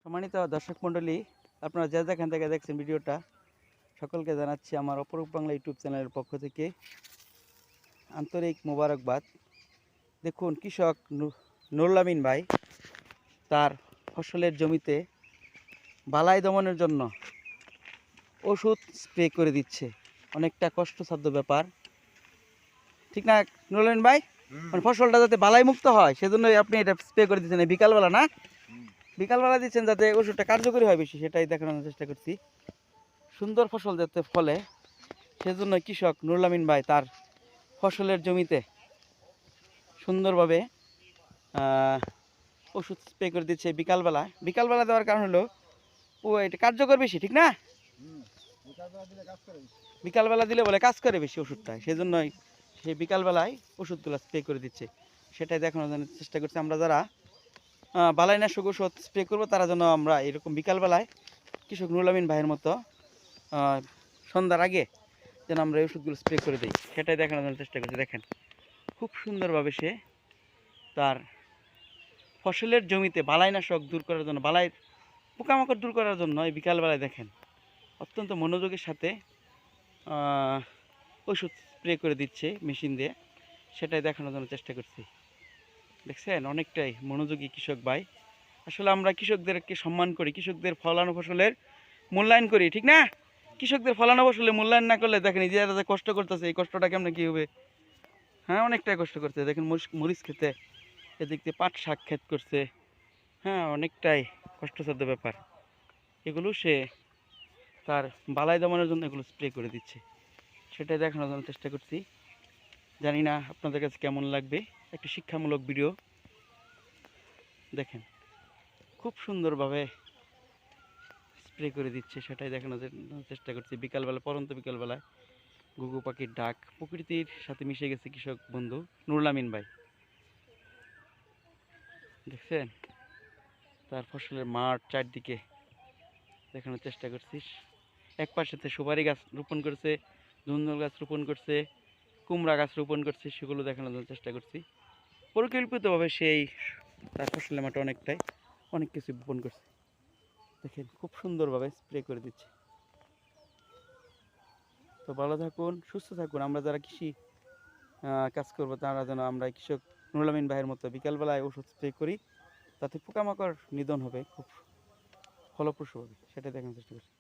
সম্মানিত দর্শক মণ্ডলী, আপনারা যে যেখান থেকে দেখছেন ভিডিওটা, সকলকে জানাচ্ছি আমার অপরূপ বাংলা ইউটিউব চ্যানেলের পক্ষ থেকে আন্তরিক মোবারকবাদ। দেখুন, কৃষক নুরুল আমিন ভাই তার ফসলের জমিতে বালাই দমনের জন্য ওষুধ স্প্রে করে দিচ্ছে। অনেকটা কষ্টসাধ্য ব্যাপার, ঠিক না নুরুল আমিন ভাই? মানে ফসলটা যাতে বালাই মুক্ত হয় সেজন্যই আপনি এটা স্প্রে করে দিচ্ছেন এই বিকালবেলা, না? বিকালবেলা দিচ্ছেন যাতে ওষুধটা কার্যকরী হয় বেশি, সেটাই দেখানোর চেষ্টা করছি। সুন্দর ফসল যাতে ফলে সেজন্য কৃষক নুরুল আমিন ভাই তার ফসলের জমিতে সুন্দরভাবে ওষুধ স্প্রে করে দিচ্ছে বিকালবেলা দেওয়ার কারণ হলো ও এটা কার্যকর বেশি, ঠিক না? বিকালবেলা দিলে বলে কাজ করে বেশি ওষুধটা, সেজন্যই সেই বিকালবেলায় ওষুধগুলো স্প্রে করে দিচ্ছে। সেটাই দেখানোর জন্য চেষ্টা করছি। আমরা যারা বালাইনাশক ওষুধ স্প্রে করবো তারা যেন আমরা এরকম বিকালবেলায় কৃষক নুরুল আমিন ভাইয়ের মতো সন্ধ্যার আগে যেন আমরা এই ওষুধগুলো স্প্রে করে দিই, সেটাই দেখানোর জন্য চেষ্টা করছি। দেখেন খুব সুন্দরভাবে সে তার ফসলের জমিতে বালাইনাশক দূর করার জন্য, বালাইয়ের পোকামাকড় দূর করার জন্য এই বিকালবেলায় দেখেন অত্যন্ত মনোযোগের সাথে ওষুধ স্প্রে করে দিচ্ছে মেশিন দিয়ে, সেটাই দেখানোর জন্য চেষ্টা করছি। দেখছেন অনেকটাই মনোযোগী কৃষক ভাই। আসলে আমরা কৃষকদেরকে সম্মান করি, কৃষকদের ফলানো ফসলের মূল্যায়ন করি, ঠিক না? কৃষকদের ফলানো ফসলের মূল্যায়ন না করলে দেখেন নিজেরা যে কষ্ট করতেছে, এই কষ্টটা কেমন কী হবে? হ্যাঁ, অনেকটাই কষ্ট করছে। দেখেন মরিচ খেতে, এদিক দিয়ে পাট শাক ক্ষেত করছে। হ্যাঁ, অনেকটাই কষ্টসাধ্য ব্যাপার। এগুলো সে তার বালাই দমনের জন্য এগুলো স্প্রে করে দিচ্ছে, সেটাই দেখানোর জন্য চেষ্টা করছি। জানি না আপনাদের কাছে কেমন লাগবে, একটি শিক্ষামূলক ভিডিও। দেখেন খুব সুন্দরভাবে স্প্রে করে দিচ্ছে, সেটাই দেখানোর চেষ্টা করছি। বিকালবেলা, পরন্ত বিকালবেলায় ঘুঘু পাখির ডাক, প্রকৃতির সাথে মিশে গেছে কৃষক বন্ধু নুরুল আমিন ভাই। দেখছেন তার ফসলের মাঠ চারদিকে দেখানোর চেষ্টা করছি। এক পাশেতে সুপারি গাছ রোপণ করছে, ধুন্দুল গাছ রোপণ করছে, কুমড়া গাছ রোপণ করছে, সেগুলো দেখানোর চেষ্টা করছি। পরিকল্পিতভাবে সেই তার ফসলের মাঠে অনেক কিছু রোপণ করছে। দেখেন খুব সুন্দরভাবে স্প্রে করে দিচ্ছে। তো ভালো থাকুন, সুস্থ থাকুন। আমরা যারা কৃষি কাজ করবো তারা যেন আমরা কৃষক নুরুল আমিন ভাইয়ের মতো বিকালবেলায় ওষুধ স্প্রে করি, তাতে পোকামাকড় নিধন হবে, খুব ফলপ্রসূ হবে, সেটা দেখানোর চেষ্টা করছি।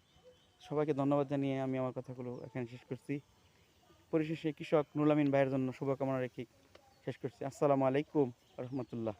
সবাইকে ধন্যবাদ জানিয়ে আমি আমার কথাগুলো এখানে শেষ করছি। পরিশেষে কৃষক নুরুল আমিন ভাইয়ের জন্য শুভকামনা রেখে শেষ করছি। আসসালামু আলাইকুম রহমতুল্লাহ।